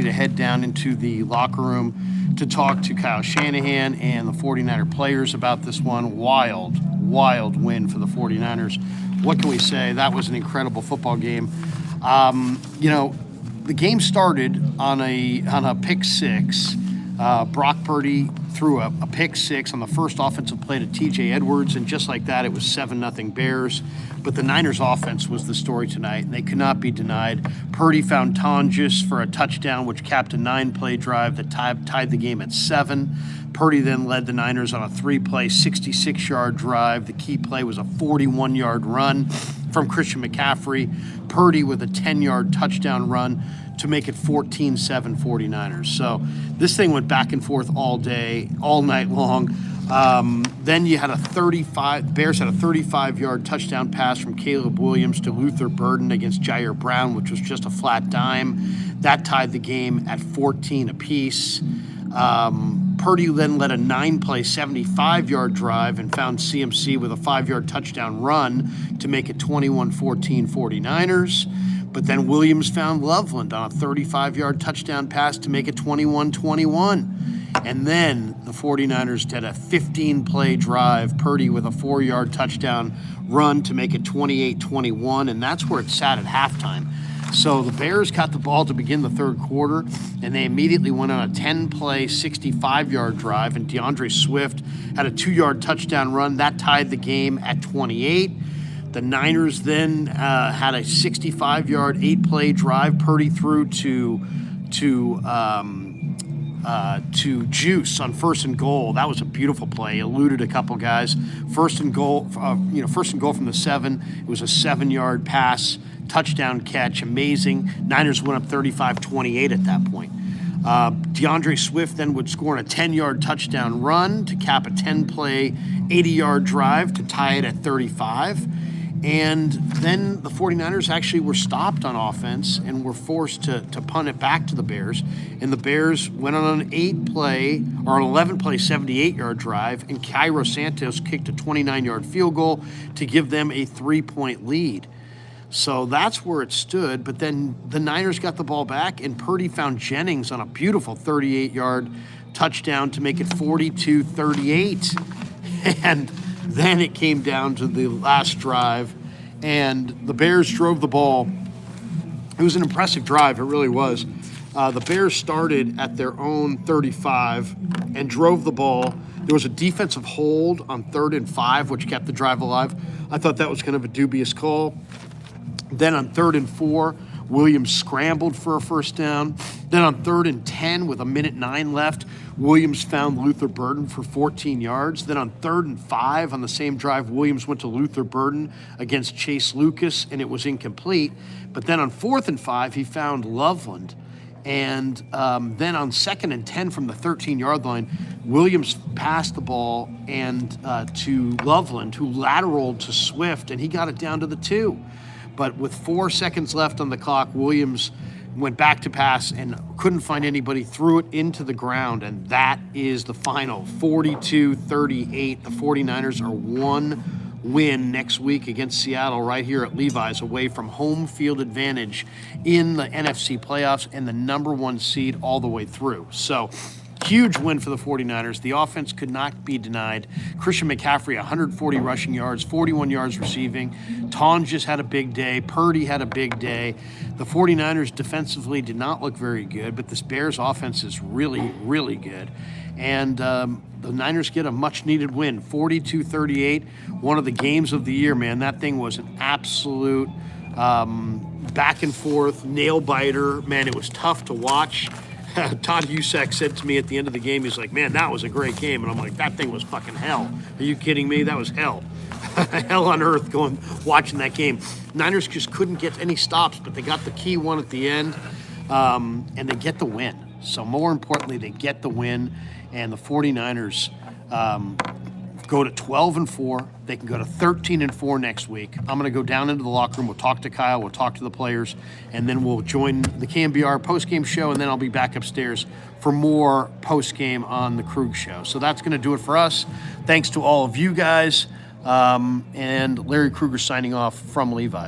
to head down into the locker room to talk to Kyle Shanahan and the 49er players about this one. Wild win for the 49ers. What can we say? That was an incredible football game. The game started on a pick six. Brock Purdy threw a pick six on the first offensive play to TJ Edwards, and just like that, it was 7-0 Bears. But the Niners' offense was the story tonight, and they could not be denied. Purdy found Tonjes for a touchdown, which capped a 9-play drive that tied the game at 7. Purdy then led the Niners on a 3-play, 66-yard drive. The key play was a 41-yard run from Christian McCaffrey. Purdy with a 10-yard touchdown run to make it 14-7 49ers. So this thing went back and forth all day, all night long. Then you had Bears had a 35-yard touchdown pass from Caleb Williams to Luther Burden against Jair Brown, which was just a flat dime. That tied the game at 14 apiece. Purdy then led a 9-play, 75-yard drive and found CMC with a 5-yard touchdown run to make it 21-14 49ers. But then Williams found Loveland on a 35-yard touchdown pass to make it 21-21. And then the 49ers did a 15-play drive, Purdy with a 4-yard touchdown run to make it 28-21, and that's where it sat at halftime. So the Bears got the ball to begin the third quarter, and they immediately went on a 10-play, 65-yard drive, and DeAndre Swift had a 2-yard touchdown run. That tied the game at 28. The Niners then had a 65-yard, 8-play drive. Purdy threw to Juice on 1st and goal. That was a beautiful play. Eluded a couple guys. First and goal from the 7. It was a 7-yard pass, touchdown catch, amazing. Niners went up 35-28 at that point. DeAndre Swift then would score on a 10-yard touchdown run to cap a 10-play, 80-yard drive to tie it at 35. And then the 49ers actually were stopped on offense and were forced to punt it back to the Bears. And the Bears went on an 11-play, 78-yard drive, and Cairo Santos kicked a 29-yard field goal to give them a 3-point lead. So that's where it stood. But then the Niners got the ball back, and Purdy found Jennings on a beautiful 38-yard touchdown to make it 42-38. And then it came down to the last drive, and the Bears drove the ball. It was an impressive drive. It really was. The Bears started at their own 35 and drove the ball. There was a defensive hold on 3rd and 5, which kept the drive alive. I thought that was kind of a dubious call. Then on 3rd and 4, Williams scrambled for a first down. Then on 3rd and 10 with 1:09 left, Williams found Luther Burden for 14 yards. Then on 3rd and 5 on the same drive, Williams went to Luther Burden against Chase Lucas, and it was incomplete. But then on 4th and 5, he found Loveland. And then on 2nd and 10 from the 13-yard line, Williams passed the ball to Loveland, who lateraled to Swift, and he got it down to the 2. But with 4 seconds left on the clock, Williams went back to pass and couldn't find anybody, threw it into the ground, and that is the final, 42-38. The 49ers are 1 win next week against Seattle right here at Levi's, away from home field advantage in the NFC playoffs and the number 1 seed all the way through. So huge win for the 49ers. The offense could not be denied. Christian McCaffrey, 140 rushing yards, 41 yards receiving. Tonjes had a big day. Purdy had a big day. The 49ers defensively did not look very good, but this Bears offense is really, really good. And the Niners get a much-needed win, 42-38. One of the games of the year, man. That thing was an absolute back-and-forth nail-biter. Man, it was tough to watch. Todd Husak said to me at the end of the game, he's like, man, that was a great game. And I'm like, that thing was fucking hell. Are you kidding me? That was hell. Hell on earth watching that game. Niners just couldn't get any stops, but they got the key one at the end, and they get the win. So more importantly, they get the win, and the 49ers go to 12-4. They can go to 13-4 next week. I'm going to go down into the locker room. We'll talk to Kyle. We'll talk to the players, and then we'll join the KMBR postgame show, and then I'll be back upstairs for more postgame on the Krug show. So that's going to do it for us. Thanks to all of you guys, and Larry Krueger signing off from Levi's.